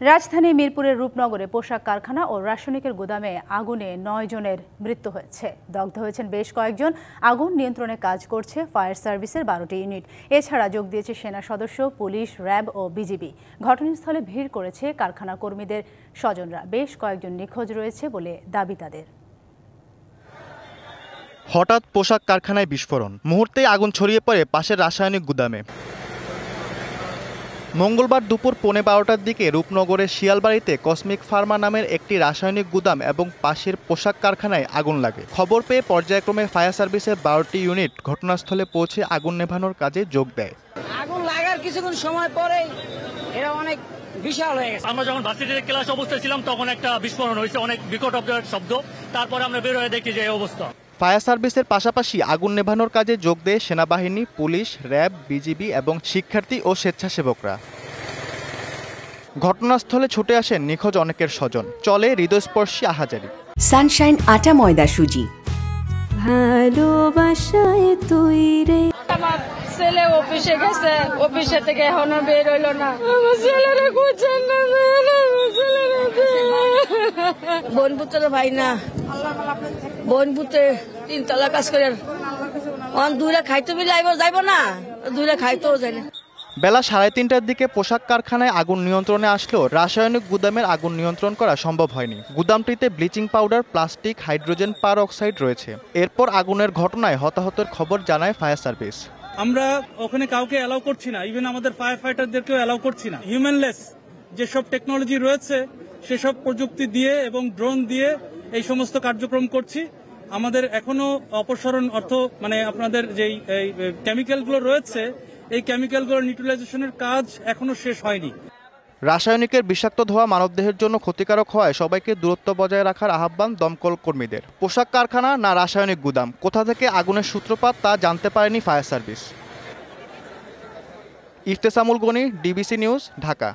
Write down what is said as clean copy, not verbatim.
রাজধানী মিরপুরের রূপনগরে পোশাক কারখানা ও রাসায়নিকের গুদামে আগুনে ৯ জনের মৃত্যু হয়েছে। দগ্ধ হয়েছেন বেশ কয়েকজন। আগুন নিয়ন্ত্রণে কাজ করছে ফায়ার সার্ভিসের ১২টি ইউনিট। এছাড়া যোগ দিয়েছে সেনা সদস্য, পুলিশ, র্যাব ও বিজিবি। ঘটনাস্থলে ভিড় করেছে কারখানা কর্মীদের স্বজনরা। বেশ কয়েকজন নিখোঁজ রয়েছে বলে দাবি তাদের। হঠাৎ পোশাক কারখানায় বিস্ফোরণ, মুহূর্তেই আগুন ছড়িয়ে পড়ে পাশের রাসায়নিক গুদামে। মঙ্গলবার দুপুর ১১:৩০টার দিকে রূপনগরের শিয়ালবাড়িতে কসমিক ফার্মা নামের একটি রাসায়নিক গুদাম এবং পাশের পোশাক কারখানায় আগুন লাগে। খবর পেয়ে পর্যায়ক্রমে ফায়ার সার্ভিসের ১২টি ইউনিট ঘটনাস্থলে পৌঁছে আগুন নেভানোর কাজে যোগ দেয়। আগুন লাগার কিছুক্ষণ সময় পরে এটা অনেক বিশাল হয়ে গেছে। আমরা যখন ভার্সিটিতে ক্লাস অবস্থায় ছিলাম তখন একটা বিস্ফোরণ হয়েছে, অনেক বিকট শব্দ। তারপরে আমরা বের হয়ে দেখি যে এই অবস্থা। ফায়ার সার্ভিসের পাশাপাশি আগুন নেভানোর কাজে যোগ দেয় সেনাবাহিনী, পুলিশ, র্যাব, বিজিবি এবং শিক্ষার্থী ও স্বেচ্ছাসেবকরা। ঘটনাস্থলে ছুটে আসেন নিখোঁজ অনেকের স্বজন। চলে হৃদয়স্পর্শী আহাজারি। সানশাইন আটা ময়দা সুজি। ভালোবাসায় তুই রে। আমার ছেলে অফিসে গেছে, অফিসে থেকে এখনো বের হইলো না। আমার ছেলেরা খুঁজছেন না, বোনপুত্র ভাই না, বোনপুত্রে ৩ তলা কাজ করে দূরে খাইতে মিলে যাইব না, দূরে খাইতেও যায় না। বেলা ৩:৩০টার দিকে পোশাক কারখানায় আগুন নিয়ন্ত্রণে আসলেও রাসায়নিক গুদামের আগুন নিয়ন্ত্রণ করা সম্ভব হয়নি। গুদামটিতে ব্লিচিং পাউডার, প্লাস্টিক, হাইড্রোজেন পার অক্সাইড রয়েছে। এরপর আগুনের ঘটনায় হতাহতের খবর জানায় ফায়ার সার্ভিস। আমরা ওখানে কাউকে অ্যালাউ করছি না, ইভেন আমাদের ফায়ার ফাইটারদেরকেও অ্যালাউ করছি না। হিউম্যানলেস যেসব টেকনোলজি রয়েছে সেসব প্রযুক্তি দিয়ে এবং ড্রোন দিয়ে এই সমস্ত কার্যক্রম করছি। আমাদের এখনো অপসারণ আপনাদের যেই কেমিক্যালগুলো রয়েছে এই ক্যামিক্যালগুলোর নিউট্রালাইজেশনের কাজ এখনো শেষ হয়নি। রাসায়নিকের বিষাক্ত ধোঁয়া মানবদেহের জন্য ক্ষতিকারক হওয়ায় সবাইকে দূরত্ব বজায় রাখার আহ্বান দমকল কর্মীদের। পোশাক কারখানা না রাসায়নিক গুদাম, কোথা থেকে আগুনের সূত্রপাত তা জানতে পারেনি fire service. Iftesamul Gani, DBC news, Dhaka.